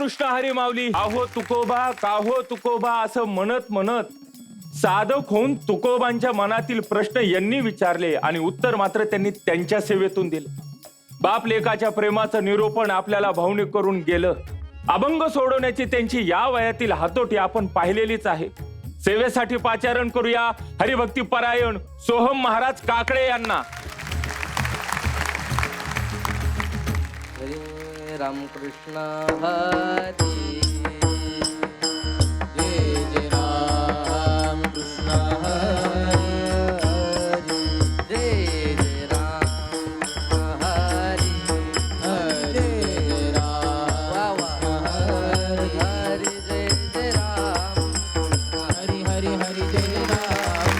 कृष्ण हरी माऊली. आहो तुकोबा काहो तुकोबा असं म्हणत म्हणत साधक होऊन तुकोबांच्या मनातील प्रश्न यांनी विचारले आणि उत्तर मात्र त्यांनी त्यांच्या सेवेतून दिले. बाप लेकाच्या प्रेमाचं निरूपण आपल्याला भावनिक करून गेलं. अभंग सोडवण्याची त्यांची या वयातील हातोटी आपण पाहिलेलीच आहे. सेवेसाठी पाचारण करूया हरिभक्ती परायण सोहम महाराज काकडे यांना. हरे रामकृष्ण हरी जय जय रामकृष्ण हरी जय जय राम हरी हरे राम हरी हरी जय जय राम हरी हरी हरी जय राम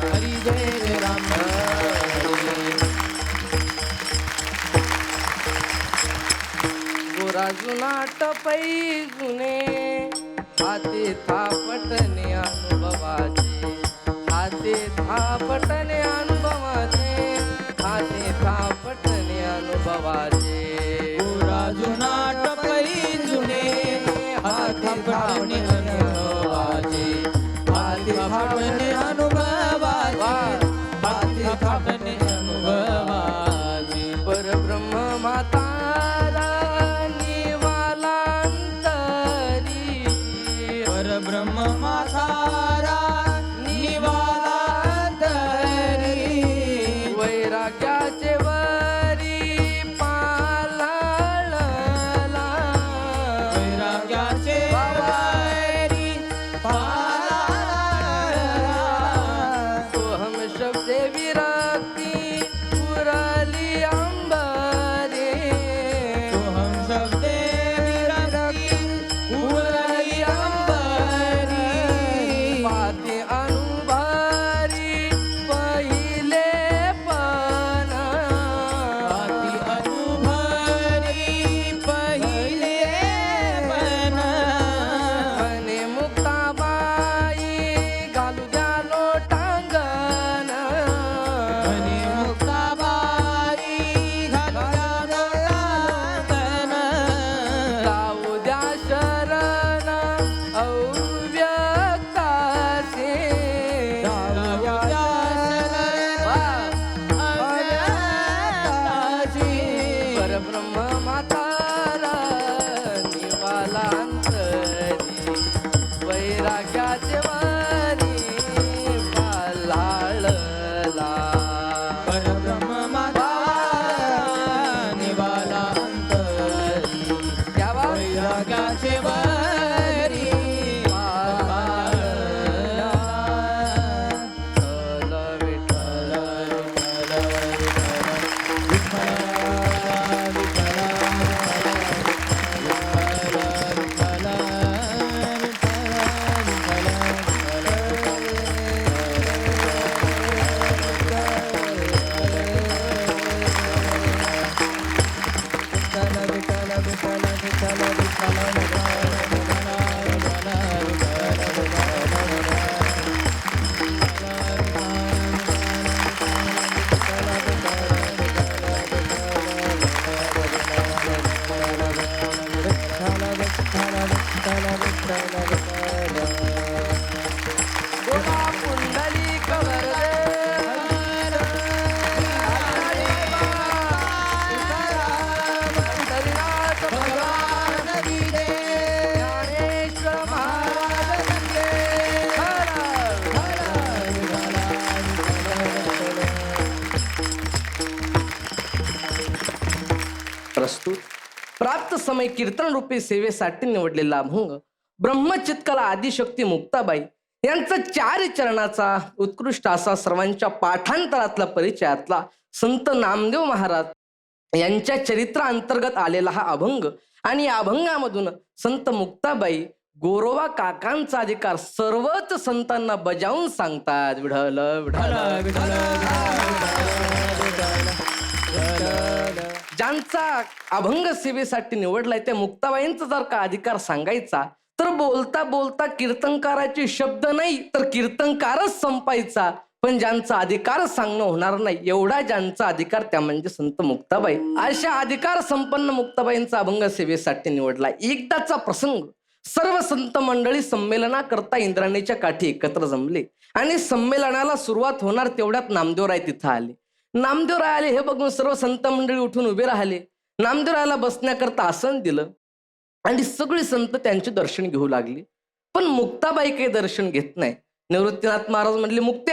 हरी जय जय राम गोरा जुना टपई जुने हाते थापटणे अनुभवाचे हाते थापटणे अनुभवाचे हाते थापटणे अनुभवाचे गोरा जुना टपई जुने हाती थापणे अनुभवाचे हाती थापणे अनुभवाचे हाती थापणे अनुभवाचे परब्रह्म माता परब्रह्म मातारा निवाला अंतरी वैराग्याचे वरी पालाळला वैराग्याचे वारी पाला सोहम शब्दे विरक्ती पुरली अंबरे सोहम शब्दे विरक्ती उरली अंबरी पाते अनुभरी पहिले पण पाती अनुभरी पहिले पण मने मुक्ताबाई घालू द्या लोटांगण मनी मुक्ताबाई घालू द्या जाऊ द्या शरण अव्यक्ताचे परब्रह्म मातारा निवाला अंतरी वैराग्याचे वारी पालाळला परब्रह्म माता निवाला अंतरी द्यावा वैरागाचे वारी पालाळला. विठ्ठल बोला पुंडलिक वरदे पंढरीनाथ भगवान की जय. ज्ञानेश्वर महाराज की जय. प्रस्तुत प्राप्त समय कीर्तन रूपी सेवेसाठी निवडलेला अभंग ब्रह्मचित्कला आदिशक्ती मुक्ताबाई यांचा 4 चरणाचा उत्कृष्ट असा सर्वांच्या पाठांतरातला परिचयातला संत नामदेव महाराज यांच्या चरित्रांतर्गत आलेला हा अभंग आणि या अभंगामधून संत मुक्ताबाई गोरोबा काकांचा अधिकार सर्वच संतांना बजावून सांगतात. विठ्ठल विठ्ठल ज्यांचा अभंग सेवेसाठी निवडलाय त्या मुक्ताबाईंचा जर का अधिकार सांगायचा तर बोलता बोलता कीर्तनकाराचे शब्द नाही तर कीर्तनकारच संपायचा. पण ज्यांचा अधिकार सांगणं होणार नाही एवढा ज्यांचा अधिकार त्या म्हणजे संत मुक्ताबाई. अशा अधिकार संपन्न मुक्ताबाईंचा अभंग सेवेसाठी निवडला. एकदाचा प्रसंग, सर्व संत मंडळी संमेलनाकरता इंद्रायणीच्या काठी एकत्र जमले आणि संमेलनाला सुरुवात होणार तेवढ्यात नामदेवराय तिथं आले. नामदेवराय आले हे बघून सर्व संत मंडळी उठून उभे राहिले. नामदेवरायला बसण्याकरता आसन दिलं आणि सगळी संत त्यांचे दर्शन घेऊ लागली. पण मुक्ताबाई काही दर्शन घेत नाही. निवृत्तीनाथ महाराज म्हणले, मुक्ते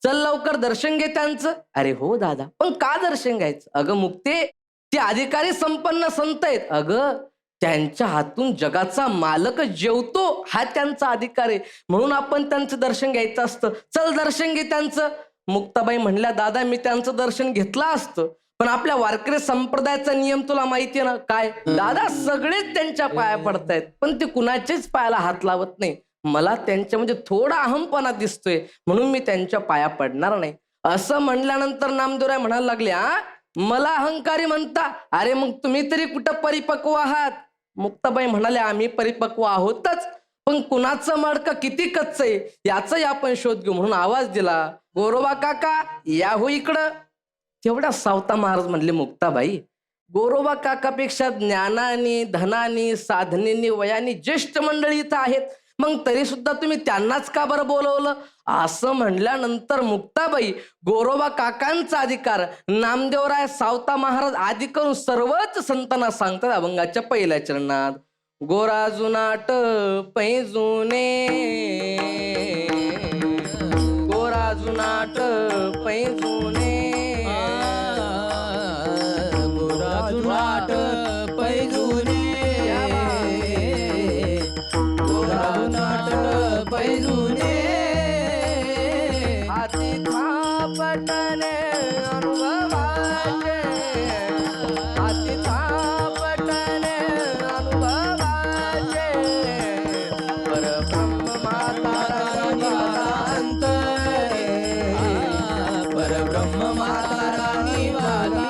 चल लवकर दर्शन घे त्यांचं. अरे हो दादा, पण का दर्शन घ्यायचं? अगं मुक्ते, ते अधिकारी संपन्न संत आहेत. अगं त्यांच्या हातून जगाचा मालक जेवतो हा त्यांचा अधिकार आहे, म्हणून आपण त्यांचं दर्शन घ्यायचं असतं. चल दर्शन घे त्यांचं. मुक्ताबाई म्हणल्या, दादा मी त्यांचं दर्शन घेतलं असतं, पण आपल्या वारकरी संप्रदायाचा नियम तुला माहितीये ना काय? दादा सगळेच त्यांच्या पाया पडतायत, पण ते कुणाच्याच पायाला हात लावत नाही. मला त्यांच्यामध्ये थोडा अहमपणा दिसतोय, म्हणून मी त्यांच्या पाया पडणार नाही. असं म्हणल्यानंतर नामदेवराय म्हणायला लागले, मला अहंकारी म्हणता? अरे मग तुम्ही तरी कुठं परिपक्व आहात? मुक्ताबाई म्हणाल्या, आम्ही परिपक्व आहोतच, पण कुणाचं मडकं किती कच्च आहे याचाही आपण शोध घेऊ. म्हणून आवाज दिला, गोरोबा काका या हो इकडं. तेवढ्या सावता महाराज म्हणले, मुक्ताबाई गोरोबा काकापेक्षा ज्ञानाने धनाने साधनेने वयाने ज्येष्ठ मंडळी इथं आहेत, मग तरी सुद्धा तुम्ही त्यांनाच का बरं बोलवलं? असं म्हणल्यानंतर मुक्ताबाई गोरोबा काकांचा अधिकार नामदेवराय सावता महाराज आदी करून सर्वच संतांना सांगतात अभंगाच्या पहिल्या चरणात. गोरा जुनाट पैजुने, गोरा जुनाट पैजुने, गोराजुनाट पैजुने, गोराजुनाट पैजुने, हाती थापटणे अनुभवाचे, हाती थापटणे अनुभवाचे, परब्रह्म माता राणी अंतरे, परब्रह्म माता राणी वाला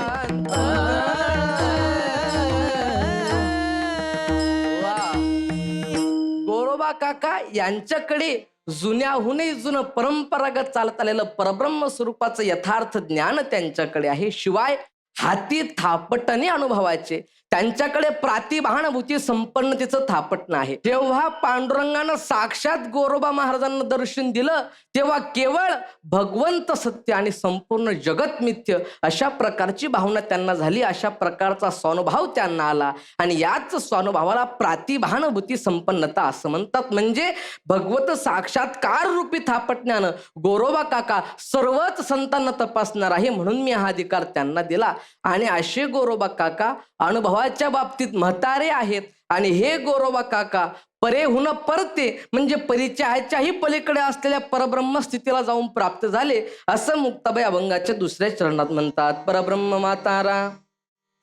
गोरोबा काका यांच्याकडे जुन्याहूनही जुनं परंपरागत चालत आलेलं परब्रह्म स्वरूपाचं यथार्थ ज्ञान त्यांच्याकडे आहे. शिवाय हाती थापटणे अनुभवाचे त्यांच्याकडे प्रातिभानुभूती संपन्नतेचं थापटणं आहे. जेव्हा पांडुरंगानं साक्षात गोरोबा महाराजांना दर्शन दिलं तेव्हा केवळ भगवंत सत्य आणि संपूर्ण जगत मिथ्य अशा प्रकारची भावना त्यांना झाली. अशा प्रकारचा स्वानुभव त्यांना आला आणि याच स्वानुभवाला प्रातिभानुभूती संपन्नता असं म्हणतात. म्हणजे भगवत साक्षात्कार रूपी थापटण्यानं गोरोबा काका सर्वच संतांना तपासणार आहे, म्हणून मी हा अधिकार त्यांना दिला. आणि असे गोरोबा काका अनुभवाच्या बाबतीत म्हातारे आहेत आणि हे गोरोबा काका परेहुन परते म्हणजे परिचयाच्याही पलीकडे असलेल्या परब्रह्म स्थितीला जाऊन प्राप्त झाले असं मुक्ताबाई अभंगाच्या दुसऱ्या चरणात म्हणतात. परब्रह्म मातारा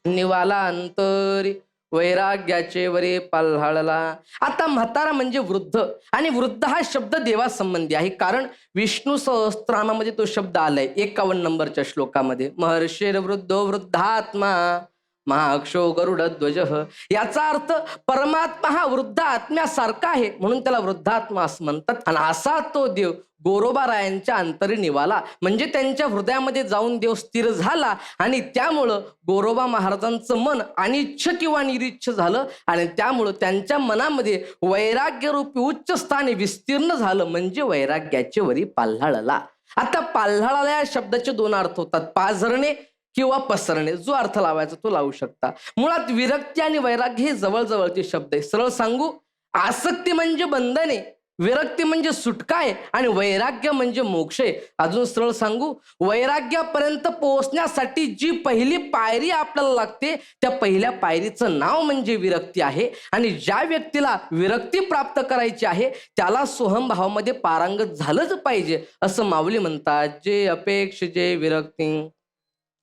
निवाला अंतरी वैराग्याचे वरे पाल्हाळला. आता म्हातारा म्हणजे वृद्ध आणि वृद्ध हा शब्द देवासंबंधी आहे, कारण विष्णू सहस्त्रनामामध्ये तो शब्द आलाय 51 नंबरच्या श्लोकामध्ये. महर्षेर वृद्धो वृद्धात्मा महाक्षो गरुड ध्वज. याचा अर्थ परमात्मा हा वृद्ध आत्म्यासारखा आहे, म्हणून त्याला वृद्धात्मा असं म्हणतात. आणि असा तो देव गोरोबारायांच्या अंतरी निवाला म्हणजे त्यांच्या हृदयामध्ये जाऊन देव स्थिर झाला आणि त्यामुळं गोरोबा महाराजांचं मन अनिच्छ किंवा निरिच्छ झालं आणि त्यामुळं त्यांच्या मनामध्ये वैराग्य रूपी उच्च स्थानी विस्तीर्ण झालं, म्हणजे वैराग्याचे वरी पाल्हाळला. आता पाल्हाळला या शब्दाचे दोन अर्थ होतात, पाझरणे किंवा पसरणे. जो अर्थ लावायचा तो लावू शकता. मुळात विरक्ती आणि वैराग्य हे जवळजवळचे शब्द आहे. सरळ सांगू, आसक्ती म्हणजे बंधने, विरक्ती म्हणजे सुटका आहे आणि वैराग्य म्हणजे मोक्ष आहे. अजून सरळ सांगू, वैराग्यापर्यंत पोहोचण्यासाठी जी पहिली पायरी आपल्याला लागते त्या पहिल्या पायरीचं नाव म्हणजे विरक्ती आहे. आणि ज्या व्यक्तीला विरक्ती प्राप्त करायची आहे त्याला सोहमभावामध्ये पारंगत झालंच पाहिजे असं माऊली म्हणतात. जे अपेक्ष जे विरक्ती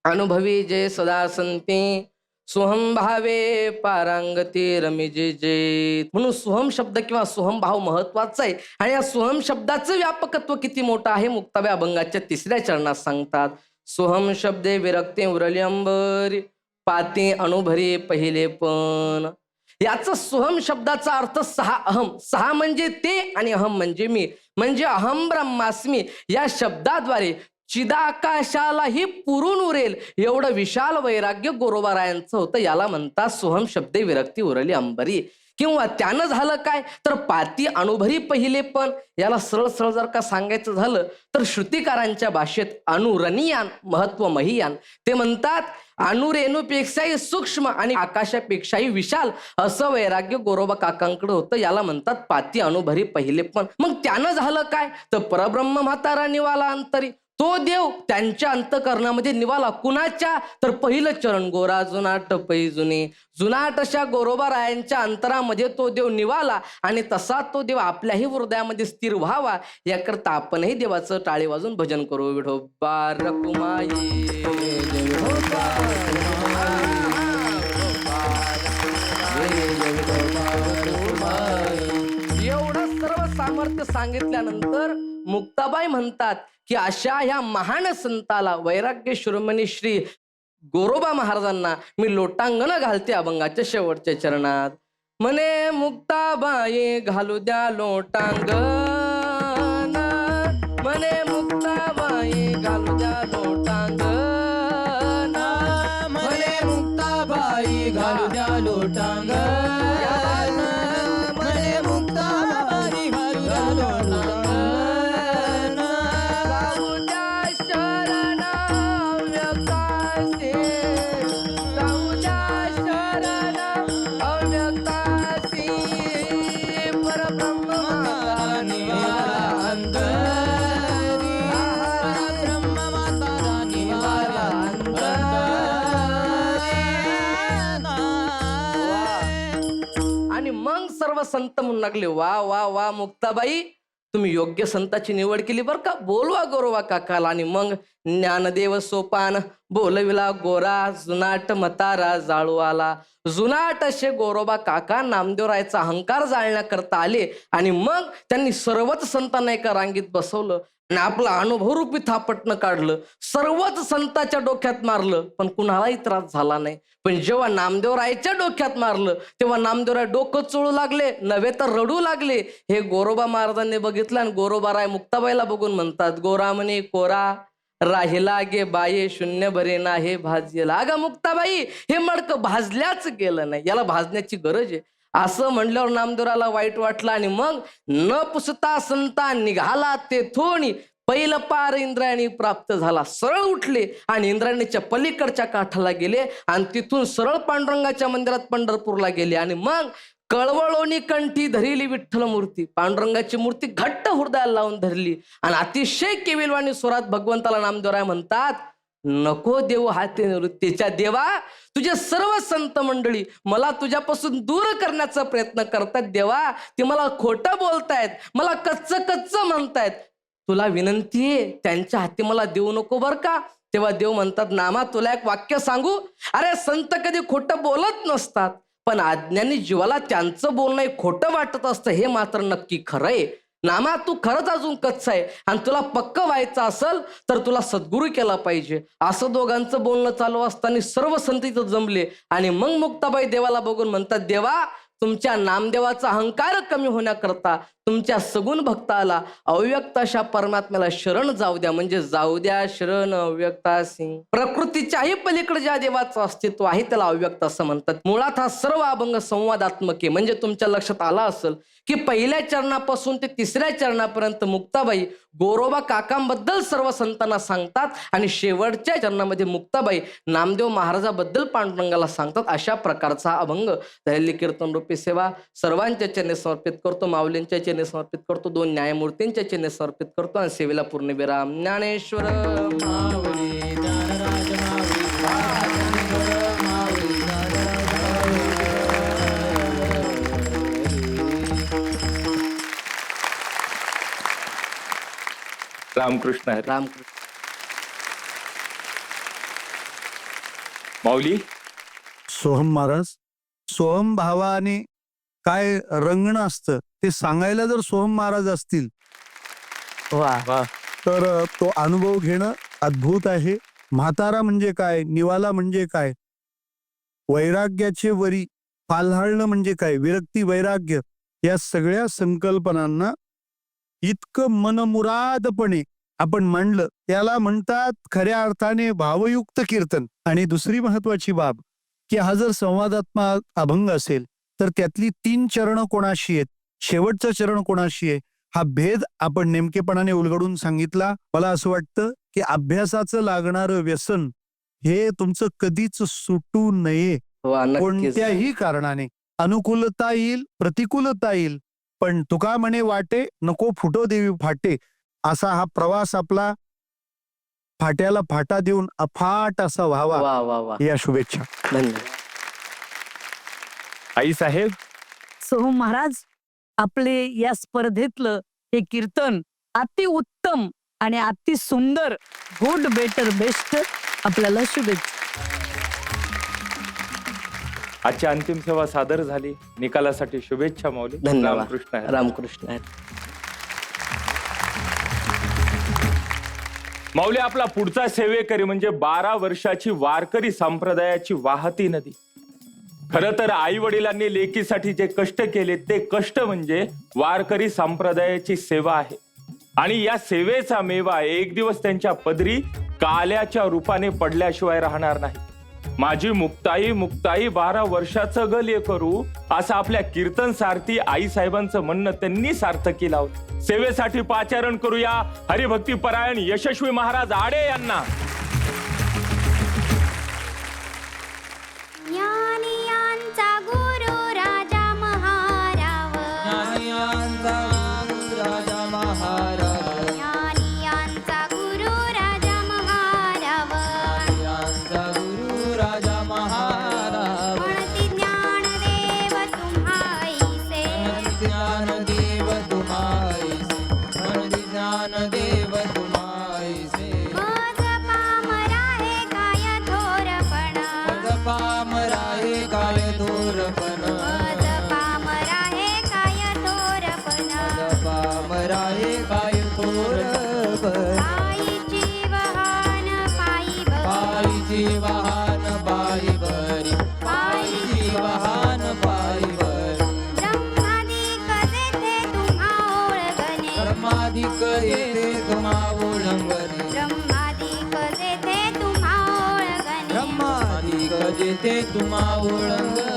अनुभवी जे सदा संती सोहम भावे पारांगती रमिजे जे. म्हणून सोहम शब्द किंवा सोहम भाव महत्वाचा आहे आणि या सोहम शब्दाचं व्यापकत्व किती मोठं आहे मुक्ताबाई अभंगाच्या तिसऱ्या चरणात सांगतात. सोहम शब्दे विरक्ती उरलिंबरी पाते अनुभरी पहिले पण. याचा सोहम शब्दाचा अर्थ सहा. अहम, सहा म्हणजे ते आणि अहम म्हणजे मी. म्हणजे अहम ब्रह्मास्मी या शब्दाद्वारे चिदाकाशालाही पुरून उरेल एवढं विशाल वैराग्य गोरोबारायांचं होतं. याला म्हणतात सोहम शब्दे विरक्ती उरली अंबरी. किंवा त्यानं झालं काय तर पाती अनुभरी पहिले पण. याला सरळ सरळ जर का सांगायचं झालं तर श्रुतिकारांच्या भाषेत अनुरणीयान महत्व महियान. ते म्हणतात अनुरेणूपेक्षाही सूक्ष्म आणि आकाशापेक्षाही विशाल असं वैराग्य गोरोबा काकांकडे होतं. याला म्हणतात पाती अनुभरी पहिले पण. मग त्यानं झालं काय तर परब्रह्म म्हातारा निवाला अंतरी. तो देव त्यांच्या अंतकरणामध्ये निवाला. कुणाच्या तर पहिलं चरण गोरा जुनाट पैजुने. जुनाट अशा गोरोबारायांच्या अंतरामध्ये तो देव निवाला आणि तसा तो देव आपल्याही हृदयामध्ये स्थिर व्हावा याकरता आपणही देवाचं टाळी वाजून भजन करू. विठोबा एवढं सर्व सामर्थ्य सांगितल्यानंतर मुक्ताबाई म्हणतात की अशा ह्या महान संताला वैराग्य शिरोमणी श्री गोरोबा महाराजांना मी लोटांगण घालते अभंगाच्या शेवटच्या चरणात. म्हणे मुक्ताबाई घालू द्या लोटांगण. म्हणे मुक्ताबाई घालू द्या लोटांगण. म्हणे मुक्ताबाई घालू द्या लोटांगण. म्हणे मुक्ताबाई घालू द्या लोटांगण. जाऊ द्या शरण अव्यक्तासी. जाऊ द्या शरण अव्यक्तासी. परब्रह्म माता निवाला अंतरी. ब्रह्म माता निवाला आणि मग सर्व संत म्हणू लागले वा वा वा मुक्ताबाई तुम्ही योग्य संताची निवड केली बरं का. बोलवा गोरोबा काकाला. आणि मग ज्ञानदेव सोपान बोलविला गोरा जुनाट मतारा जाळू आला. जुनाट असे गोरोबा काका नामदेवरायचा अहंकार जाळण्याकरता आले आणि मग त्यांनी सर्वच संतांना एका रांगीत बसवलं आणि आपला अनुभवरूपी थापटणं काढलं. सर्वच संतांच्या डोक्यात मारलं पण कुणालाही त्रास झाला नाही. पण जेव्हा नामदेवरायच्या डोक्यात मारलं तेव्हा नामदेवराय डोकं चोळू लागले नव्हे तर रडू लागले. हे गोरोबा महाराजांनी बघितलं आणि गोरोबाराय मुक्ताबाईला बघून म्हणतात गोरा म्हणे कोरा राहिला गे बाये शून्य भरे ना हे भाजलेला. अगं मुक्ताबाई हे मडकं भाजल्याच गेलं नाही. याला भाजण्याची गरज आहे. असं म्हणल्यावर नामदेवराला वाईट वाटलं आणि मग न पुसता संता निघाला तेथून पहिलं पार इंद्रायणी प्राप्त झाला. सरळ उठले आणि इंद्रायणीच्या पलीकडच्या काठाला गेले आणि तिथून सरळ पांडुरंगाच्या मंदिरात पंढरपूरला गेले आणि मग कळवळोनी कंठी धरिली विठ्ठल मूर्ती. पांडुरंगाची मूर्ती घट्ट हृदयाला लावून धरली आणि अतिशय केविलवाणी स्वरात भगवंताला नामदेवराय म्हणतात नको देऊ हाती निवृत्तीच्या देवा. तुझे सर्व संत मंडळी मला तुझ्यापासून दूर करण्याचा प्रयत्न करतात देवा. ते मला खोटं बोलतायत मला कच्च म्हणतायत. तुला विनंती आहे त्यांच्या हाती मला देऊ नको बर का. तेव्हा देव म्हणतात नामा तुला एक वाक्य सांगू. अरे संत कधी खोटं बोलत नसतात पण अज्ञानी जीवाला त्यांचं बोलणं खोटं वाटत असतं हे मात्र नक्की खरंय. नामा तू खरंच अजून कच्चा आहे आणि तुला पक्क व्हायचं असेल तर तुला सद्गुरू केला पाहिजे. असं दोघांचं बोलणं चालू असताना सर्व संत इथं जमले आणि मग मुक्ताबाई देवाला बघून म्हणतात देवा तुमच्या नामदेवाचा अहंकार कमी होण्याकरता तुमच्या सगुण भक्ताला अव्यक्त अशा परमात्म्याला शरण जाऊ द्या. म्हणजे जाऊ द्या शरण अव्यक्ता सिंग. प्रकृतीच्याही पलीकडे ज्या देवाचं अस्तित्व आहे त्याला अव्यक्त असं म्हणतात. मुळात हा सर्व अभंग संवादात्मक आहे. म्हणजे तुमच्या लक्षात आला असेल की पहिल्या चरणापासून ते तिसऱ्या चरणापर्यंत मुक्ताबाई गोरोबा काकांबद्दल सर्व संतांना सांगतात आणि शेवटच्या चरणामध्ये मुक्ताबाई नामदेव महाराजाबद्दल पांडुरंगाला सांगतात. अशा प्रकारचा हा अभंग दहल्ली कीर्तन रूपी सेवा सर्वांच्या चरणी समर्पित करतो. माऊलींच्या चरणी समर्पित करतो. 2 न्यायमूर्तींच्या चरणी समर्पित करतो आणि सेवेला पूर्णविराम. ज्ञानेश्वर माऊली ज्ञानराज माऊली रामकृष्ण हरी. रामकृष्ण. माऊली सोहम महाराज सोहम भावाने काय रंगणं असतं ते सांगायला जर सोहम महाराज असतील वा वा तर तो अनुभव घेणं अद्भुत आहे. म्हातारा म्हणजे काय निवाला म्हणजे काय वैराग्याचे वरी पाल्हाळणं म्हणजे काय विरक्ती वैराग्य या सगळ्या संकल्पनांना इतकं मनमुरादपणे आपण म्हणलं त्याला म्हणतात खऱ्या अर्थाने भावयुक्त कीर्तन. आणि दुसरी महत्वाची बाब की हा जर संवादात्मक अभंग असेल तर त्यातली 3 चरण कोणाशी आहेत, शेवटचं चरण कोणाशी आहे, हा भेद आपण नेमकेपणाने उलगडून सांगितला. मला असं वाटतं की अभ्यासाचं लागणारं व्यसन हे तुमचं कधीच सुटू नये. वा, नक्कीच. कोणत्याही कारणाने अनुकूलता येईल, प्रतिकूलता येईल, पण तुका म्हणे वाटे नको फुटो देवी फाटे. असा हा प्रवास आपला फाट्याला फाटा देऊन अफाट असा व्हावा, वा वा वा, या शुभेच्छा. धन्यवाद. आई साहेब, सोहम महाराज, आपले या स्पर्धेतलं हे कीर्तन अति उत्तम आणि अति सुंदर, गुड बेटर बेस्ट. आपल्याला शुभेच्छा. आजची अंतिम सेवा सादर झाली. निकालासाठी शुभेच्छा माऊली. धन्यवाद. रामकृष्ण हरी. रामकृष्ण हरी. माऊली, आपला पुढचा सेवेकरी म्हणजे 12 वर्षाची वारकरी संप्रदायाची वाहती नदी. खर तर आई वडिलांनी लेकीसाठी जे कष्ट केले ते कष्ट म्हणजे वारकरी संप्रदायाची सेवा आहे. आणि या सेवेचा मेवा एक दिवस त्यांच्या पदरी काल्याच्या रूपाने पडल्याशिवाय राहणार नाही. माझी मुक्ताई मुक्ताई 12 वर्षाचं गले करू, असं आपल्या कीर्तन सारथी आई साहेबांचं म्हणणं त्यांनी सार्थकी लावलं. सेवेसाठी पाचारण करूया हरिभक्ती परायण यशस्वी महाराज आडे यांना. ज्ञानियांचा गुरु राजा महाराव, ज्ञानियांचा गुरु राजा महाराज, ज्ञानियांचा गुरु राजा महाराव, ज्ञानियांचा गुरु राजा महाराज. म्हणती ज्ञानदेव तुम्हाईसे, ज्ञानदेव तुम्हाईसे, म्हणती ज्ञानदेव तुम्हाईसे. मज पामरा हे काय थोरपण, मज पामरा हे काय थोरपण, मज पामरा हे काय थोरपण, मज पामरा हे काय थोरपण. पायीची वहान पायी बरी, पायीची वाहन पायी बरी, पायीची वाहन पायी बरी. ब्रह्मादिक जेथे तुम्हा ओळगणे, ब्रह्मादिक येते तुम्हा ओळंगणे, ब्रह्मादिक जेथे तुम्हा ओळगणे, ब्रह्मादिक जेथे तुम्हा ओळंगणे.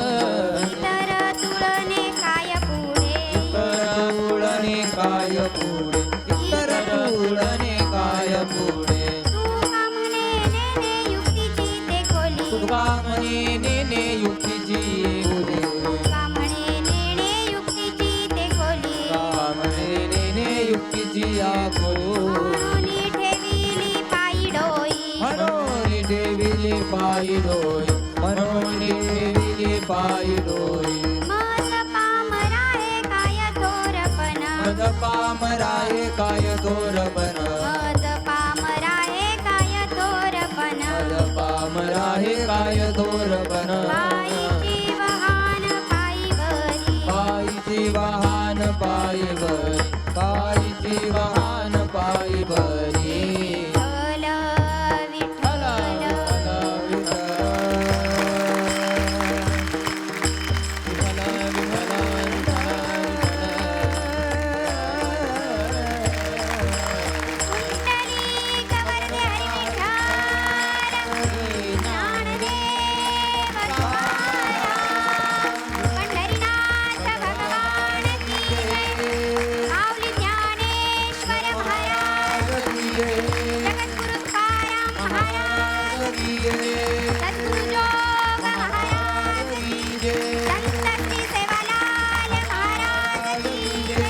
इतर तुळणे काय पुढे, इतर उडणे काय पुढे, इतर उडणे काय पुढे. तुका म्हणे नेने युक्तीची ते खोली, तुका म्हणे नेने युक्तीची खोली, तुका म्हणे नेणे युक्तीची ते खोली, तुका म्हणे नेने युक्तीची या खोली. म्हणून ठेविली पायी डोई, मनोनी ठेविली पायी डोई, मनोनी ठेविली पायी डोई. मज पामरा हे काय थोरपण, मज पामरा हे काय थोरपण, मज पामरा हे काय थोरपण, मज पामरा हे काय थोरपण. पायीची वहान पायी बरी, पायीची वाहन पायी बरी, पायीची वाहन पायी बरी. विठ्ठल विठ्ठल, पुंडलीक वरदे हरी विठ्ठल, ज्ञानदेव तुकाराम, पंढरीनाथ भगवान की जय. माऊली ज्ञानेश्वर महाराज की जय. जगद्गुरु तुकाराम महाराज की जय. सद्गुरु जोग महाराज की जय. संत श्री सेवालाल महाराज की जय.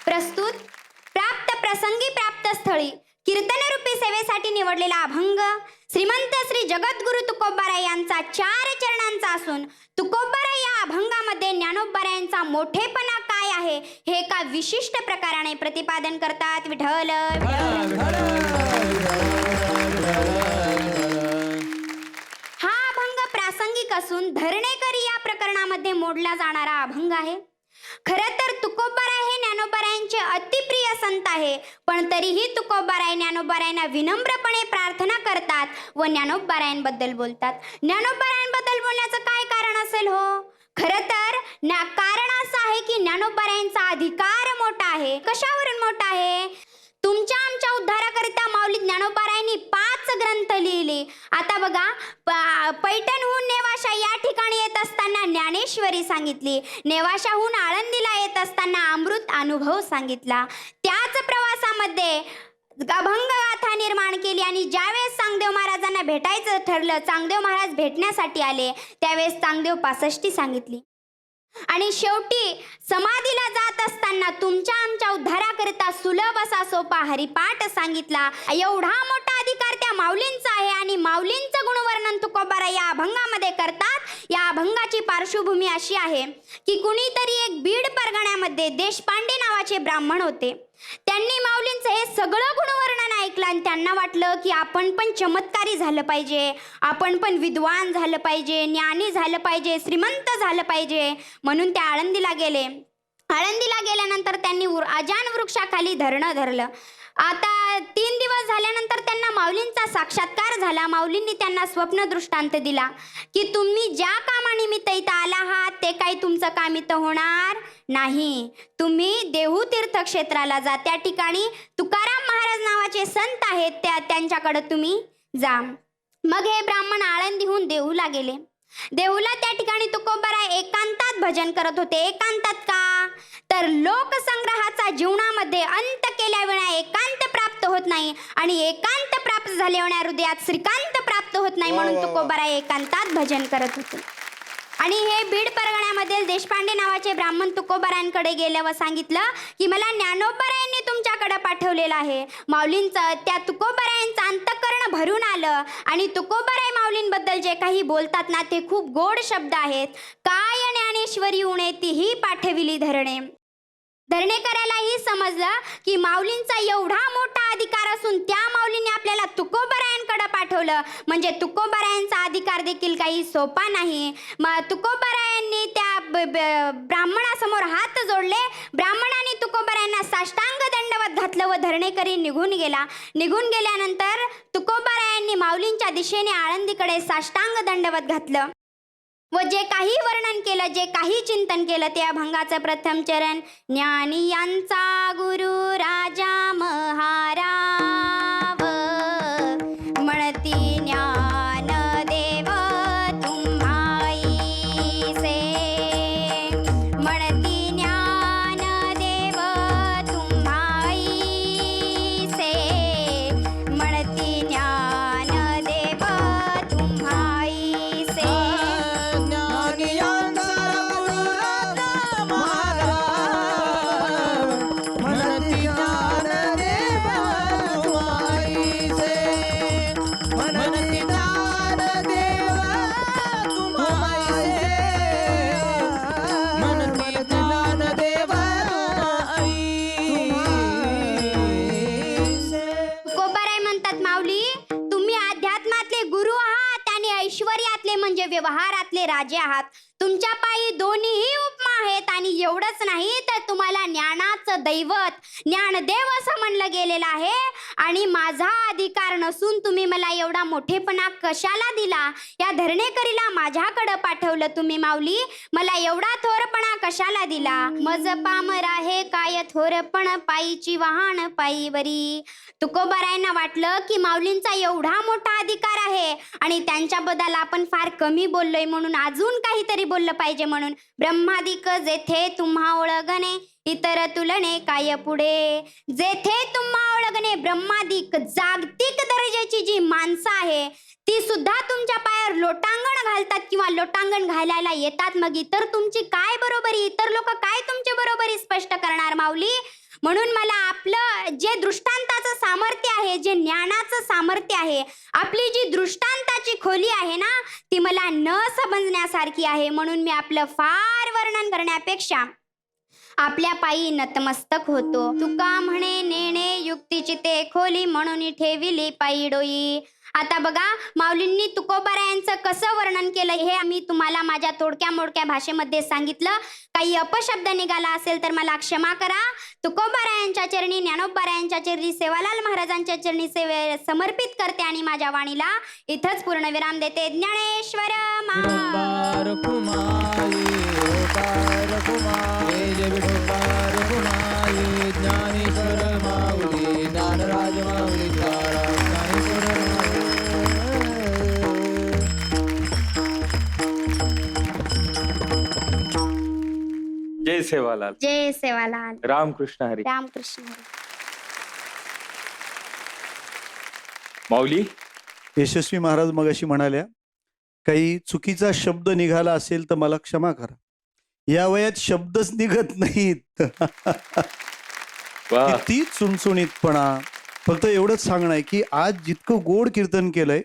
प्रस्तुत प्राप्त प्रसंगी प्राप्त स्थळी कीर्तनरूपी सेवेसाठी निवडलेला अभंग श्रीमंत श्री जगद्गुरु तुकोबाराय यांचा 4 चरणांचा असून तुकोबाराय या अभंगामध्ये ज्ञानोबारायांचा मोठेपणा काय आहे हे एका विशिष्ट प्रकाराने प्रतिपादन करतात. विठ्ठल हा अभंग प्रासंगिक असून धरणेकरी या मोडला जाणारा अभंग आहे. खरं तर तुकोबाराय हे ज्ञानोबारायांचे अतिप्रिय संत संत आहे, पण तरीही तुकोबाराय ज्ञानोबारायांना विनम्रपणे प्रार्थना करतात व ज्ञानोबारायांबद्दल बोलतात. ज्ञानोबारायांबद्दल बोलण्याचं काय कारण असेल हो? खरं तर कारण असं आहे की ज्ञानोबारायांचा अधिकार मोठा आहे. कशावरून मोठा आहे? तुमच्या आमच्या उद्धाराकरिता माऊली ज्ञानोबारायांनी 5 ग्रंथ लिहिले. आता बघा, पैठणहून नेवाशा या ठिकाणी येत असताना ज्ञानेश्वरी सांगितली, नेवाशाहून आळंदीला येत असताना अमृत अनुभव सांगितला. त्याच प्रवासामध्ये अभंग गाथा निर्माण केली आणि ज्यावेळेस चांगदेव महाराजांना भेटायचं ठरलं, चांगदेव महाराज भेटण्यासाठी आले, त्यावेळेस चांगदेव 65 सांगितली. आणि शेवटी समाधीला जात असताना तुमच्या आमच्या उद्धाराकरिता सुलभ असा सोपा हरिपाठ सांगितला. एवढा मोठा अधिकार त्या माऊलींचा आहे आणि माऊलींचं गुणवर्णन तुकोबाराय या अभंगामध्ये करतात. या अभंगाची पार्श्वभूमी अशी आहे की कुणीतरी एक बीड परगण्यामध्ये देशपांडे नावाचे ब्राह्मण होते. त्यांनी माऊलींचं हे सगळं गुणवर्णन ऐकलं आणि त्यांना वाटलं की आपण पण चमत्कारी झालं पाहिजे, आपण पण विद्वान झालं पाहिजे, ज्ञानी झालं पाहिजे, श्रीमंत झालं पाहिजे, म्हणून ते आळंदीला गेले. आळंदीला गेल्यानंतर त्यांनी अजान वृक्षाखाली धरणं धरलं. आता 3 दिवस झाल्यानंतर त्यांना माऊलींचा साक्षात्कार झाला. माऊलींनी त्यांना स्वप्न दृष्टांत दिला की तुम्ही ज्या कामानिमित्त इथं आला आहात ते काही तुमचं काम इथं होणार नाही. तुम्ही देहू तीर्थक्षेत्राला जा, त्या ठिकाणी तुकाराम महाराज नावाचे संत आहेत, त्यांच्याकडे तुम्ही जा. मग हे ब्राह्मण आळंदीहून देहूला गेले. देहूला त्या ठिकाणी तुकोबाराय एकांतात भजन करत होते. एकांतात का? तर लोकसंग्रहाचा जीवनामध्ये अंत केल्याविना एकांत प्राप्त होत नाही आणि एकांत प्राप्त झाल्याविना हृदयात श्रीकांत प्राप्त होत नाही, म्हणून तुकोबाराय एकांतात भजन करत होते. आणि हे बीड परगण्यामधील देशपांडे नावाचे ब्राह्मण तुकोबारायांकडे गेले व सांगितलं की मला ज्ञानोबारायांनी तुमच्याकडे पाठवलेलं आहे. माऊलींचं त्या तुकोबारायांचं अंतःकरण भरून आलं आणि तुकोबाराय माऊलींबद्दल जे काही बोलतात ना ते खूप गोड शब्द आहेत. काय ज्ञानेश्वरी उणे तीही पाठविली धरणे. धरणेकरालाही समजलं की माऊलींचा एवढा मोठा अधिकार असून त्या माऊलीने आपल्याला तुकोबारायांकडे पाठवलं, म्हणजे तुकोबारायांचा अधिकार देखील काही सोपा नाही. मग तुकोबारायांनी त्या ब्राह्मणासमोर हात जोडले. ब्राह्मणाने तुकोबारायांना साष्टांग दंडवत घातलं व धरणेकरी निघून गेला. निघून गेल्यानंतर तुकोबारायांनी माऊलींच्या दिशेने आळंदीकडे साष्टांग दंडवत घातलं व जे काही वर्णन केलं, जे काही चिंतन केलं ते अभंगाचं प्रथम चरण. ज्ञानी यांचा गुरु राजा महाराव, म्हणती ज्ञान देव तुम्हाईसे, म्हणती ज्ञान देव तुम्हाईसे, म्हणती ज्ञान देव तुम्हाईसे. तुकोबाराय म्हणतात, माऊली तुम्ही अध्यात्मातले गुरु आहात आणि ऐश्वर्यातले म्हणजे व्यवहारातले राजे आहात. तुमच्या पायी दोन्हीही उपमा आहेत आणि एवढंच नाही तर तुम्हाला ज्ञानाचं दैवत ज्ञानदेव असं म्हणलं गेलेलं आहे. आणि माझा अधिकार नसून तुम्ही मला एवढा मोठेपणा कशाला दिला? या धरणेकरीला माझ्याकडं पाठवलं तुम्ही माऊली, मला एवढा थोरपणा कशाला दिला? मज पामरा हे काय थोरपण पायीची वाहन पायीवरी. तुकोबारायांना वाटलं की माऊलींचा एवढा मोठा अधिकार आहे आणि त्यांच्याबद्दल आपण फार कमी बोललोय, म्हणून अजून काहीतरी बोललं पाहिजे. म्हणून ब्रह्मादिक जेथे तुम्हा ओळगणे इतर तुलने काय पुढे. जेथे तुम्हा ओळगणे ब्रह्मादिक जागतिक दर्जाची जी माणसं आहे ती सुद्धा तुमच्या पायावर लोटांगण घालतात किंवा लोटांगण घालायला येतात. मग इतर तुमची काय बरोबरी, इतर लोक काय तुमची बरोबरी स्पष्ट करणार माऊली? म्हणून मला आपलं जे दृष्टांताचं सामर्थ्य आहे, जे ज्ञानाचं सामर्थ्य आहे, आपली जी दृष्टांताची खोली आहे ना ती मला न समजण्यासारखी आहे. म्हणून मी आपलं फार वर्णन करण्यापेक्षा आपल्या पायी नतमस्तक होतो. तुका म्हणे नेणे युक्तीची ते खोली, म्हणून ठेविली पायी डोई. आता बघा माऊलींनी तुकोबारायांचं कसं वर्णन केलं हे आम्ही तुम्हाला माझ्या तोडक्या मोडक्या भाषेमध्ये सांगितलं. काही अपशब्द निघाला असेल तर मला क्षमा करा. तुकोबारायांच्या यांच्या चरणी, ज्ञानोबा यांच्या चरणी, सेवालाल महाराजांच्या चरणी सेवे समर्पित करते आणि माझ्या वाणीला इथंच पूर्ण विराम देते. ज्ञानेश्वर जय सेवालाल. जय सेवालाल. रामकृष्ण हरी. रामकृष्ण हरी. माऊली, यशस्वी महाराज मगाशी म्हणाल्या, काही चुकीचा शब्द निघाला असेल तर मला क्षमा करा. या वयात शब्दच निघत नाहीत. वा, किती चुणचुणीतपणा. फक्त एवढंच सांगणं आहे की आज जितकं गोड कीर्तन केलंय,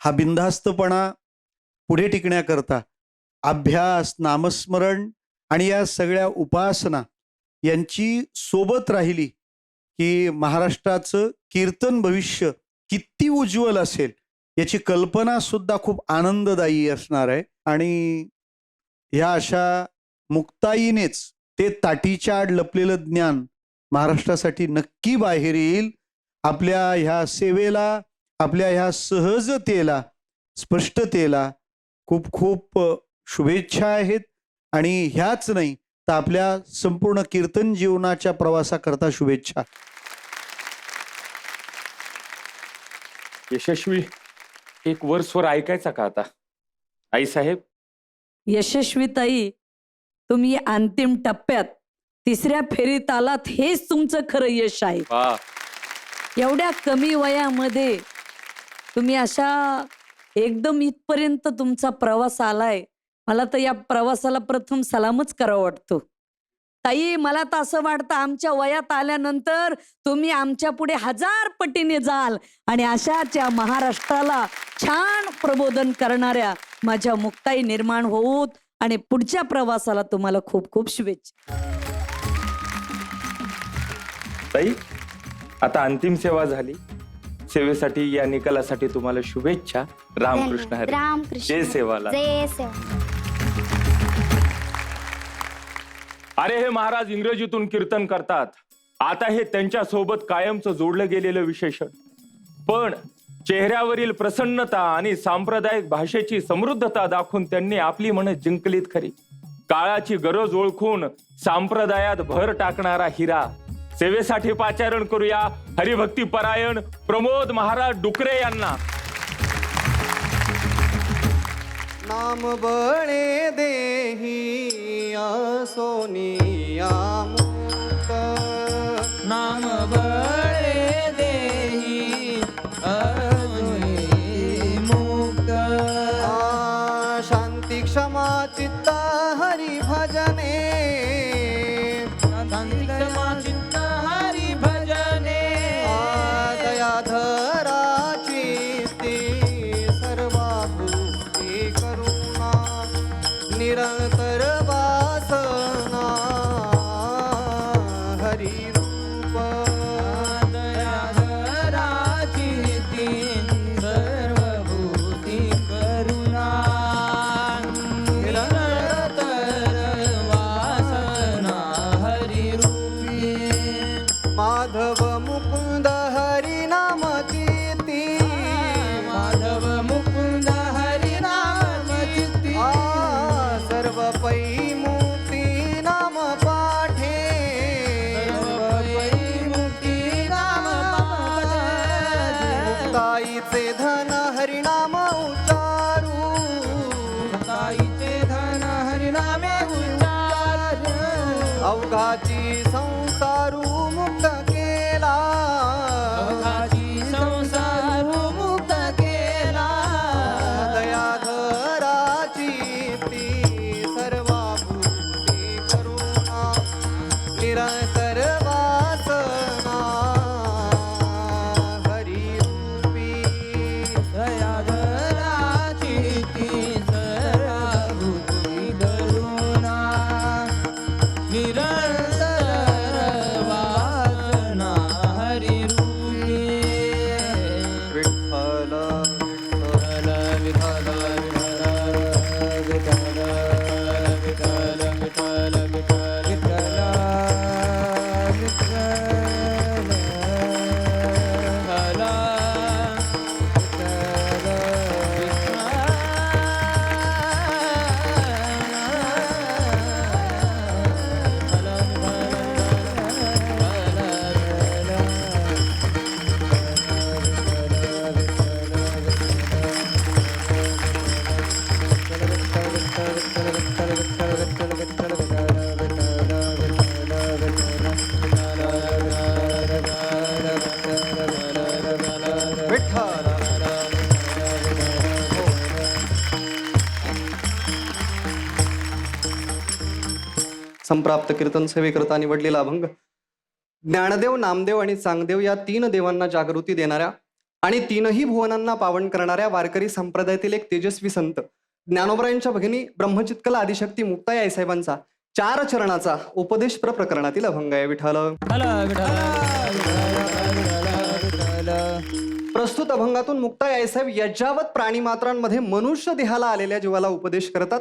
हा बिनधास्तपणा पुढे टिकण्याकरता अभ्यास, नामस्मरण आणि या सगळ्या उपासना यांची सोबत राहिली की महाराष्ट्राचं कीर्तन भविष्य किती उज्ज्वल असेल याची कल्पना सुद्धा खूप आनंददायी असणार आहे. आणि ह्या अशा मुक्ताईनेच ते ताटीच्या आड लपलेलं ज्ञान महाराष्ट्रासाठी नक्की बाहेर येईल. आपल्या ह्या सेवेला, आपल्या ह्या सहजतेला, स्पष्टतेला खूप खूप शुभेच्छा आहेत. आणि ह्याच नाही तर आपल्या संपूर्ण कीर्तन जीवनाच्या प्रवासाकरता शुभेच्छा. यशस्वी, एक वर्षभर ऐकायचा का आता? आई साहेब, यशस्वीताई, तुम्ही अंतिम टप्प्यात 3ऱ्या फेरीत आलात, हेच तुमचं खरं यश आहे. वा, एवढ्या कमी वयामध्ये तुम्ही अशा एकदम इथपर्यंत तुमचा प्रवास आलाय. मला तर या प्रवासाला प्रथम सलामच करावं वाटतो. ताई, मला तर असं वाटतं आमच्या वयात आल्यानंतर तुम्ही आमच्या पुढे 1000 पटीने जाल आणि अशाच्या महाराष्ट्राला छान प्रबोधन करणाऱ्या माझ्या मुक्ताई निर्माण होऊत. आणि पुढच्या प्रवासाला तुम्हाला खूप खूप शुभेच्छा. ताई, आता अंतिम सेवा झाली. सेवेसाठी, या निकालासाठी तुम्हाला शुभेच्छा. रामकृष्ण हरी. रामकृष्ण जय हरी. सेवालाल. जय सेवालाल. अरे, हे महाराज इंग्रजीतून कीर्तन करतात. आता हे त्यांच्या सोबत कायमचं जोडलं गेलेलं विशेषण. पण चेहऱ्यावरील प्रसन्नता आणि सांप्रदायिक भाषेची समृद्धता दाखवून त्यांनी आपली मनं जिंकलीत खरी. काळाची गरज ओळखून संप्रदायात भर टाकणारा हिरा. सेवेसाठी पाचारण करूया हरिभक्ती परायण प्रमोद महाराज डुकरे यांना. नाम बळे देही सोनी मुक्त. नाम बळे देही मुक्त. शांती क्षमा चित्ता हरी भजने. शांती क्षमा चित्ता हरी भजने. दयाधराची सर्वाभूती करुणा निरंतर वासना हरी रूप. दयाधराची सर्वभूती करुणा निरंतर वासना हरी रूपी. माधव मुकुंद हरी नाम कीर्ती. माधव मुकुंद हरी नाम कीर्ती. सर्व पै मुक्ती नाम पाठे. सर्व पै मुक्ती नाम पाठे. मुक्ताईचे धन हरी नाम उच्चारू. मुक्ताईचे धन हरी नामे उच्चारू. अवघाची संसारू मुक्त केला. अवघाची संसारू मुक्त केला. दयाधराची ती सर्वाभूती करुणा निरंतर वासना हरी रूपी. दयाधराची ती सर्वाभूती करुणा निरंतर विठ्ठल संप्राप्त कीर्तन सेवेकरता निवडलेला अभंग ज्ञानदेव, नामदेव आणि चांगदेव या 3 देवांना जागृती देणाऱ्या आणि 3ही भुवनांना पावन करणाऱ्या वारकरी संप्रदायातील एक तेजस्वी संत ज्ञानोबरायांच्या भगिनी ब्रह्मचित्कला आदिशक्ती मुक्ताई आईसाहेबांचा 4 चरणाचा उपदेश प्रकरणातील अभंग आहे. विठ्ठल प्रस्तुत अभंगातून मुक्ताई आईसाहेब यज्ञावत प्राणीमात्रांमध्ये मनुष्य देहाला आलेल्या जीवाला उपदेश करतात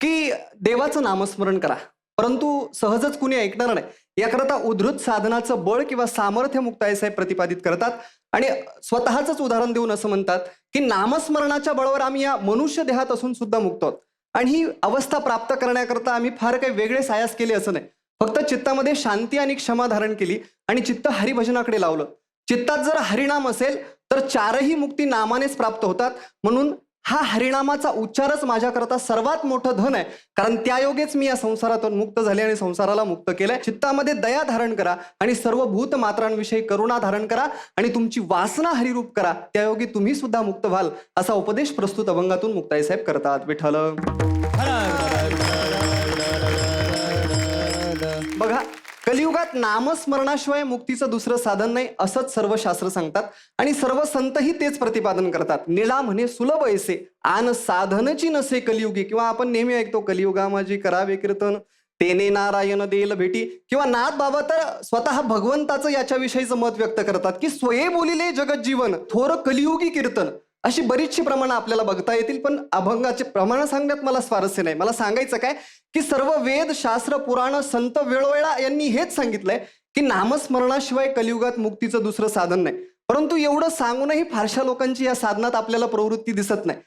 की देवाचं नामस्मरण करा, परंतु सहजच कुणी ऐकणार नाही. याकरता उद्धृत साधनाचं बळ किंवा सामर्थ्य मुक्ताई साहेब प्रतिपादित करतात आणि स्वतःच उदाहरण देऊन असं म्हणतात की नामस्मरणाच्या बळावर आम्ही या मनुष्य देहात असून सुद्धा मुक्त आहोत. आणि ही अवस्था प्राप्त करण्याकरता आम्ही फार काही वेगळे सायास केले असं नाही. फक्त चित्तामध्ये शांती आणि क्षमा धारण केली आणि चित्त हरिभजनाकडे लावलं. चित्तात जर हरिनाम असेल तर 4ही मुक्ती नामानेच प्राप्त होतात. म्हणून हा हरिनामाचा उच्चारच माझ्याकरता सर्वात मोठं धन आहे, कारण त्यायोगेच मी या संसारातून मुक्त झाले आणि संसाराला मुक्त केलंय. चित्तामध्ये दया धारण करा आणि सर्व भूत मात्रांविषयी करुणा धारण करा आणि तुमची वासना हरिरूप करा, त्यायोगी तुम्ही सुद्धा मुक्त व्हाल, असा उपदेश प्रस्तुत अभंगातून मुक्ताई साहेब करतात. विठ्ठल बघा, कलियुगात नामस्मरणाशिवाय मुक्तीचं दुसरं साधन नाही असंच सर्व शास्त्र सांगतात आणि सर्व संतही तेच प्रतिपादन करतात. निळा म्हणे सुलभ ऐसे आन साधनची नसे कलियुगी, किंवा आपण नेहमी ऐकतो कलियुगा माझी करावे कीर्तन तेने नारायण देल भेटी, किंवा नाथ बाबा तर स्वतः भगवंताचं याच्याविषयीचं मत व्यक्त करतात की स्वये बोलिले जगत जीवन थोर कलियुगी कीर्तन. अशी बरीचशी प्रमाणं आपल्याला बघता येतील, पण अभंगाचे प्रमाण सांगण्यात मला स्वारस्य नाही. मला सांगायचं काय की सर्व वेद, शास्त्र, पुराण, संत वेळोवेळा यांनी हेच सांगितलंय की नामस्मरणाशिवाय कलियुगात मुक्तीचं दुसरं साधन नाही. परंतु एवढं सांगूनही फारशा लोकांची या साधनात आपल्याला प्रवृत्ती दिसत नाही.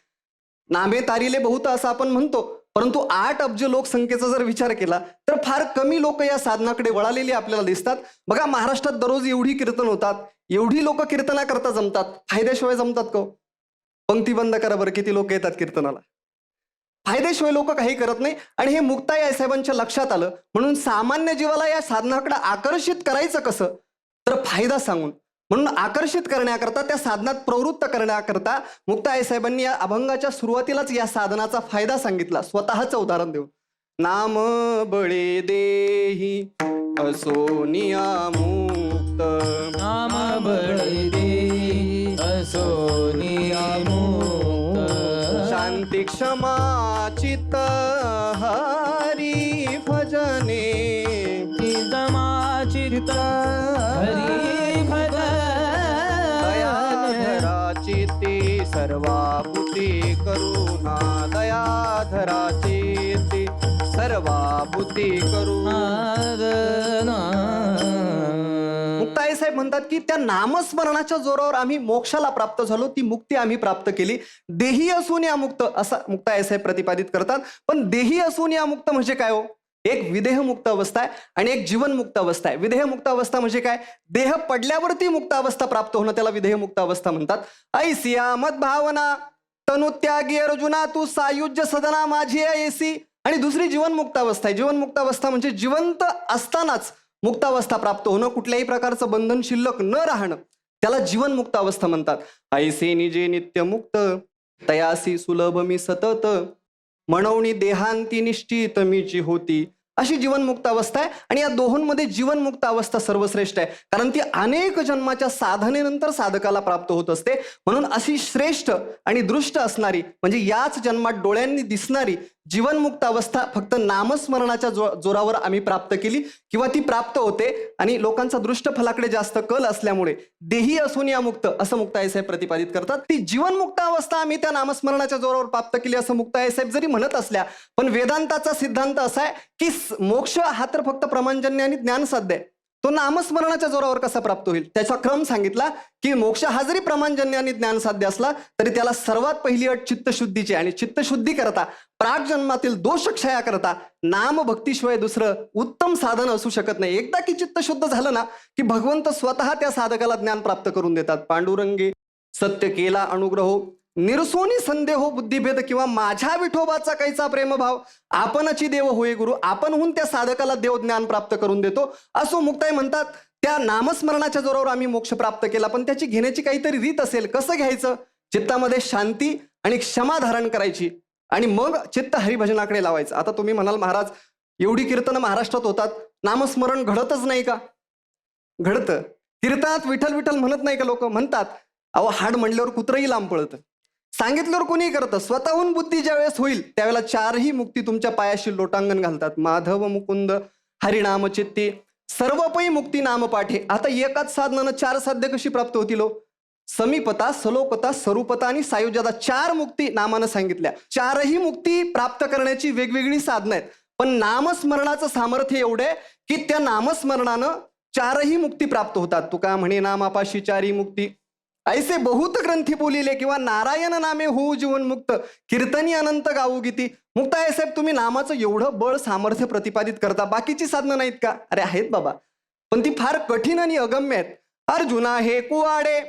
नामे तारिले बहुत असं आपण म्हणतो, परंतु 8 अब्ज लोकसंख्येचा जर विचार केला तर फार कमी लोक या साधनाकडे वळालेली आपल्याला दिसतात. बघा, महाराष्ट्रात दररोज एवढी कीर्तन होतात, एवढी लोक कीर्तनाकरता जमतात, फायद्याशिवाय जमतात का? पंक्ती बंद करा बरं, किती लोक येतात कीर्तनाला? फायद्याशिवाय लोक काही करत नाही. आणि हे मुक्ताई आईसाहेबांच्या लक्षात आलं, म्हणून सामान्य जीवाला या साधनाकडे आकर्षित करायचं कसं, तर फायदा सांगून. म्हणून आकर्षित करण्याकरता, त्या साधनात प्रवृत्त करण्याकरता मुक्ताई आईसाहेबांनी या अभंगाच्या सुरुवातीलाच या साधनाचा फायदा सांगितला, स्वतःचं उदाहरण देऊन. नाम बळे देही असोनिया मुक्त, नाम बळे देही असोनिया मुक्त, शांती क्षमा चित्त हरी भजने, चित्त हरी भजन, दया धरा चित्ती सर्वाभूती करुणा, दया धरा चित्ती सर्वाभूती करुणा. मुक्ताई साहेब म्हणतात की त्या नामस्मरणाच्या जोरावर आम्ही मोक्षाला प्राप्त झालो, ती मुक्ती आम्ही प्राप्त केली. देही असून या मुक्त, असं मुक्ताई साहेब प्रतिपादित करतात. पण देही असून या मुक्त म्हणजे काय हो? एक विदेहमुक्त अवस्था आहे आणि एक जीवनमुक्त अवस्था आहे. विदेहमुक्त अवस्था म्हणजे काय? देह पडल्यावरती मुक्त अवस्था प्राप्त होणं, त्याला विदेहमुक्त अवस्था म्हणतात. ऐसिया मद्भावना तनुत्यागी अर्जुना तू सायुज्य सदना माझी ऐसी. आणि दुसरी जीवनमुक्त अवस्था आहे. जीवनमुक्त अवस्था म्हणजे जिवंत असतानाच मुक्तावस्था प्राप्त होणं, कुठल्याही प्रकारचं बंधन शिल्लक न राहणं, त्याला जीवनमुक्त अवस्था म्हणतात. ऐसे निजे नित्य मुक्त तयासी सुलभ मी सतत, म्हणवणी देहांती निश्चित मीची होती, अशी जीवनमुक्त अवस्था आहे. आणि या दोहोंमध्ये जीवनमुक्त अवस्था सर्वश्रेष्ठ आहे, कारण ती अनेक जन्माच्या साधनेनंतर साधकाला प्राप्त होत असते. म्हणून अशी श्रेष्ठ आणि दृष्ट असणारी, म्हणजे याच जन्मात डोळ्यांनी दिसणारी जीवनमुक्त अवस्था फक्त नामस्मरणाच्या जोरावर आम्ही प्राप्त केली, किंवा ती प्राप्त होते. आणि लोकांचा दृष्ट फलाकडे जास्त कल असल्यामुळे देही असून या मुक्त, असं मुक्ताई साहेब प्रतिपादित करतात. ती जीवनमुक्त अवस्था आम्ही त्या नामस्मरणाच्या जोरावर प्राप्त केली असं मुक्ताई साहेब जरी म्हणत असल्या, पण वेदांताचा सिद्धांत असा आहे की मोक्ष हा तर फक्त प्रमाणजन्य आणि ज्ञान साध्य आहे. तो नामस्मरणाच्या जोरावर कसा प्राप्त होईल, त्याचा क्रम सांगितला की मोक्ष हा जरी प्रमाणजन्य आणि ज्ञान साध्य असला तरी त्याला सर्वात पहिली अट चित्तशुद्धीची, आणि चित्तशुद्धी करता प्रागजन्मातील दोषक्षया करता नाम भक्तीशिवाय दुसरं उत्तम साधन असू शकत नाही. एकदा की चित्त शुद्ध झालं ना की भगवंत स्वतः त्या साधकाला ज्ञान प्राप्त करून देतात. पांडुरंगे सत्य केला अनुग्रहो निरसोनी संदेह बुद्धिभेद किंवा माझ्या विठोबाचा काहीचा प्रेमभाव आपणची देव होय गुरु आपणहून त्या साधकाला देव ज्ञान प्राप्त करून देतो असो मुक्ताई म्हणतात. त्या नामस्मरणाच्या जोरावर आम्ही मोक्ष प्राप्त केला, पण त्याची घेण्याची काहीतरी रीत असेल. कसं घ्यायचं? चित्तामध्ये शांती आणि क्षमा धारण करायची आणि मग चित्त हरिभजनाकडे लावायचं. आता तुम्ही म्हणाल महाराज एवढी कीर्तन महाराष्ट्रात होतात, नामस्मरण घडतच नाही का? घडतं. कीर्तनात विठ्ठल विठ्ठल म्हणत नाही का लोक? म्हणतात. अहो हाड म्हणल्यावर कुत्रही लांब पळतं. सांगितल्यावर कोणी करतं. स्वतःहून बुद्धी ज्यावेळेस होईल त्यावेळेला चारही मुक्ती तुमच्या पायाशी लोटांगण घालतात. माधव मुकुंद हरिनाम चित्ती सर्वपै मुक्ती नाम पाठे. आता एकाच साधनानं 4 साध्य कशी प्राप्त होतील? समीपता, सलोकता, स्वरूपता आणि सायुज्यता 4 मुक्ती नामानं सांगितल्या. 4ही मुक्ती प्राप्त करण्याची वेगवेगळी साधनं आहेत, पण नामस्मरणाचं सामर्थ्य एवढं आहे की त्या नामस्मरणानं 4ही मुक्ती प्राप्त होतात. तुका म्हणे नामापाशी 4ही मुक्ती ऐसे बहुत ग्रंथी बोलिले किंवा नारायण नामे होऊ जीवन मुक्त कीर्तनी अनंत गाऊ गीती. मुक्ताई साहेब तुम्ही नामाचं एवढं बळ सामर्थ्य प्रतिपादित करता, बाकीची साधनं नाहीत का? अरे आहेत बाबा, पण ती फार कठीण आणि अगम्य आहेत. अर्जुना हे कुवाडे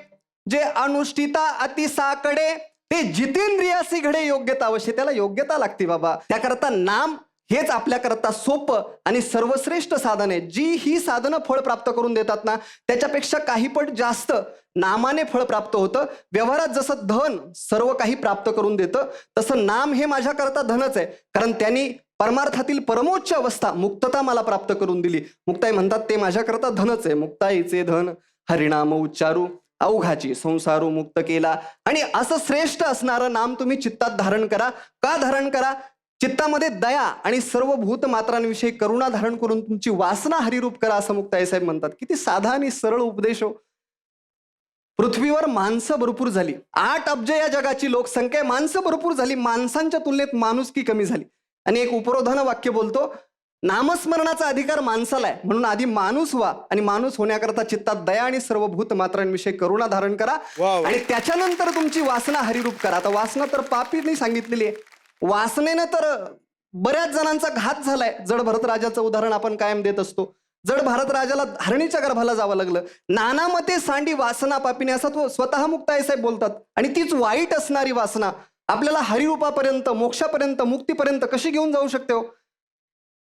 जे अनुष्ठिता अति साकडे ते जितेंद्रियासी घडे योग्यता अवश्य. त्याला योग्यता लागते बाबा. त्याकरता नाम हेच आपल्याकरता सोपं आणि सर्वश्रेष्ठ साधन आहे. जी ही साधनं फळ प्राप्त करून देतात ना त्याच्यापेक्षा काही पट जास्त नामाने फळ प्राप्त होतं. व्यवहारात जसं धन सर्व काही प्राप्त करून देतं तसं नाम हे माझ्याकरता धनच आहे, कारण त्यांनी परमार्थातील परमोच्च अवस्था मुक्तता मला प्राप्त करून दिली. मुक्ताई म्हणतात ते माझ्याकरता धनच आहे. मुक्ताईचे धन हरिनाम उच्चारू अवघाची संसारू मुक्त केला. आणि असं श्रेष्ठ असणारं नाम तुम्ही चित्तात धारण करा. का धारण करा? चित्तामध्ये दया आणि सर्व भूत मात्रांविषयी करुणा धारण करून तुमची वासना हरिरूप करा असं मुक्ताई साहेब म्हणतात. किती साधा आणि सरळ उपदेश हो. पृथ्वीवर माणसं भरपूर झाली, 8 अब्ज या जगाची लोकसंख्या आहे. माणसं भरपूर झाली, माणसांच्या तुलनेत माणुसकी कमी झाली. आणि एक उपरोधान वाक्य बोलतो, नामस्मरणाचा अधिकार माणसाला आहे, म्हणून आधी माणूस व्हा आणि माणूस होण्याकरता चित्तात दया आणि सर्व भूत मात्रांविषयी करुणा धारण करा आणि त्याच्यानंतर तुमची वासना हरिरूप करा. आता वासना तर पापीने सांगितलेली आहे. वासनेनं तर बऱ्याच जणांचा घात झालाय. जड भरत राजाचं उदाहरण आपण कायम देत असतो. जड भारत राजाला धारणीच्या गर्भाला जावं लागलं. नाना मते सांडी वासना पापीने असं तो स्वतः मुक्ताई साहेब बोलतात. आणि तीच वाईट असणारी वासना आपल्याला हरिरूपापर्यंत मोक्षापर्यंत मुक्तीपर्यंत कशी घेऊन जाऊ शकते हो?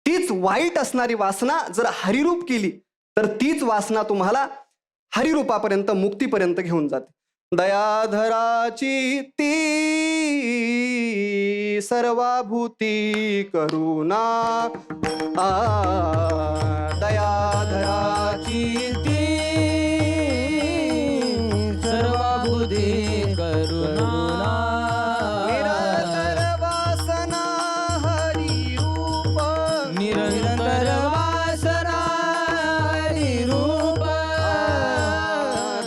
तीच वाईट असणारी वासना जर हरिरूप केली तर तीच वासना तुम्हाला हरिरूपापर्यंत मुक्तीपर्यंत घेऊन जाते. दयाधराची ती सर्वाभूती करुणा दयाधराची ती सर्वबुद्धी करुणा निरंतर वासना हरिरूप निरंतर वासना हरिरूप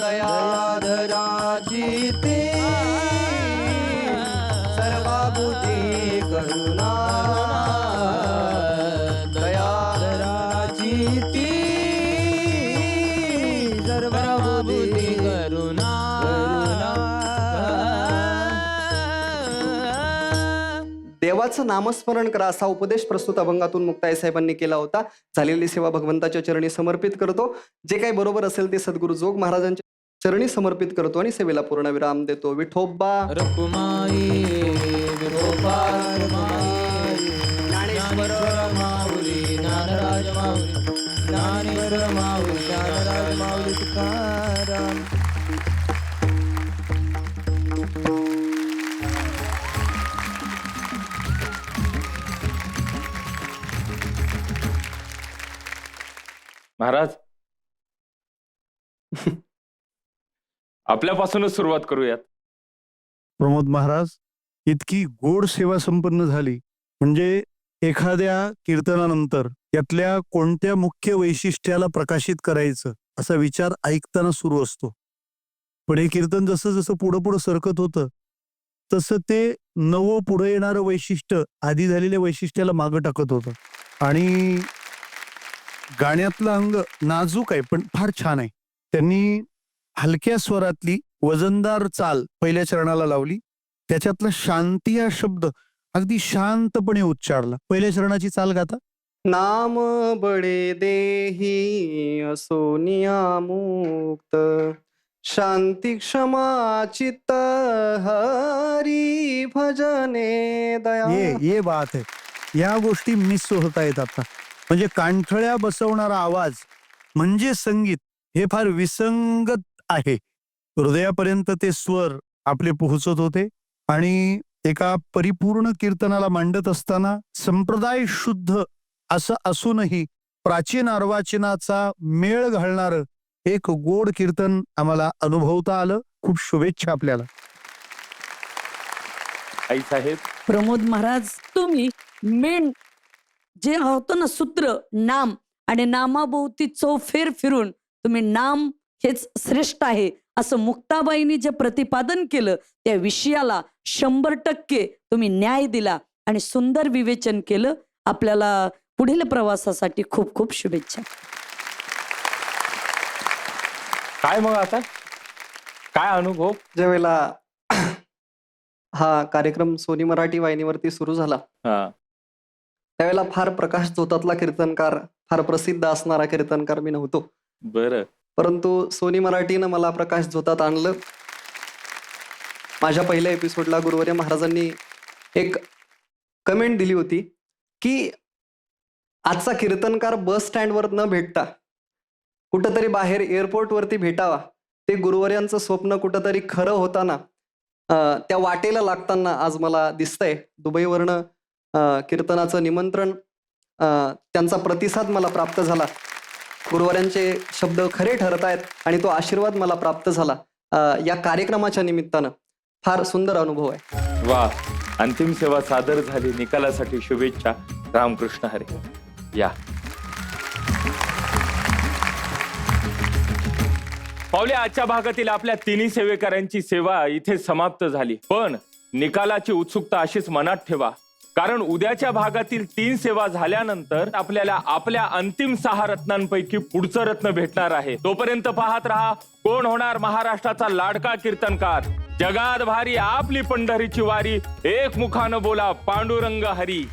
दयाधराची ती सर्वाभूती करुणा दयाधराची ती सर्वबुद्धी करुणा देवाचं नामस्मरण करा असा उपदेश प्रस्तुत अभंगातून मुक्ताई साहेबांनी केला होता. झालेली सेवा भगवंताच्या चरणी समर्पित करतो. जे काही बरोबर असेल ते सद्गुरू जोग महाराजांच्या चरणी समर्पित करतो आणि सेवेला पूर्ण विराम देतो. विठोबा रकुमाई विठोबा रकुमाई ज्ञानेश्वर माऊली ज्ञानराज माऊली ज्ञानेश्वर माऊली ज्ञानराज माऊली तुकाराम. महाराज आपल्यापासूनच सुरुवात करूयात. प्रमोद महाराज, इतकी गोड सेवा संपन्न झाली म्हणजे एखाद्या कीर्तनानंतर त्यातल्या कोणत्या मुख्य वैशिष्ट्याला प्रकाशित करायचं असा विचार ऐकताना सुरू असतो. पण हे कीर्तन जसं जसं पुढं पुढं सरकत होतं तसं ते नवं पुढे येणारं वैशिष्ट्य आधी झालेल्या वैशिष्ट्याला मागं टाकत होतं. आणि गाण्यातलं अंग नाजूक आहे पण फार छान आहे. त्यांनी हलक्या स्वरातली वजनदार चाल पहिल्या चरणाला लावली, त्याच्यातला शांती हा शब्द अगदी शांतपणे उच्चारला. पहिल्या चरणाची चाल गाता. नाम बळे देही असोनिया मुक्त शांती क्षमा चित्त हरी भजने दया. ये बात आहे. या गोष्टी मिस होत आहेत आता. म्हणजे कानठळ्या बसवणारा आवाज म्हणजे संगीत हे फार विसंगत आहे. हृदयापर्यंत ते स्वर आपले पोहोचत होते आणि एका परिपूर्ण कीर्तनाला मांडत असताना संप्रदाय शुद्ध असं असूनही प्राचीन अर्वाचीनाचा मेळ घालणारं एक गोड कीर्तन आम्हाला अनुभवता आलं. खूप शुभेच्छा आपल्याला. आई साहेब, प्रमोद महाराज, तुम्ही मेन जे होतं ना सूत्र नाम, आणि नामाभोवती चौफेर फिरून तुम्ही नाम हेच श्रेष्ठ आहे असं मुक्ताबाईंनी जे प्रतिपादन केलं त्या विषयाला 100% तुम्ही न्याय दिला आणि सुंदर विवेचन केलं. आपल्याला पुढील प्रवासासाठी खूप खूप शुभेच्छा. काय मग आता काय अनुभव? ज्यावेळेला हा कार्यक्रम सोनी मराठी वाहिनीवरती सुरू झाला हा, त्यावेळेला फार प्रकाश झोतातला कीर्तनकार, फार प्रसिद्ध असणारा कीर्तनकार मी नव्हतो. बरं. परंतु सोनी मराठीनं मला प्रकाश झोतात आणलं. माझ्या पहिल्या एपिसोडला गुरुवर्य महाराजांनी एक कमेंट दिली होती की आजचा कीर्तनकार बस स्टँडवर न भेटता कुठंतरी बाहेर एअरपोर्टवरती भेटावा. ते गुरुवर्यांचं स्वप्न कुठंतरी खरं होताना त्या वाटेला लागताना आज मला दिसतंय. दुबईवरनं कीर्तनाचं निमंत्रण, त्यांचा प्रतिसाद मला प्राप्त झाला. गुरुवर्यांचे शब्द खरे ठरत आहेत आणि तो आशीर्वाद मला प्राप्त झाला. या कार्यक्रमाच्या निमित्तानं फार सुंदर अनुभव आहे. वा, अंतिम सेवा सादर झाली. निकालासाठी शुभेच्छा. रामकृष्ण हरी. या पावले, आजच्या भागातील आपल्या तिन्ही सेवेकरांची सेवा इथे समाप्त झाली. पण निकालाची उत्सुकता अशीच मनात ठेवा, कारण उद्याच्या भागातील 3 सेवा झाल्यानंतर आपल्याला आपल्या अंतिम 6 रत्नांपैकी पुढचं रत्न भेटणार आहे. तोपर्यंत पाहत रहा कोण होणार महाराष्ट्राचा लाडका कीर्तनकार. जगात भारी आपली पंढरीची वारी, एक मुखानं बोला पांडुरंग हरी.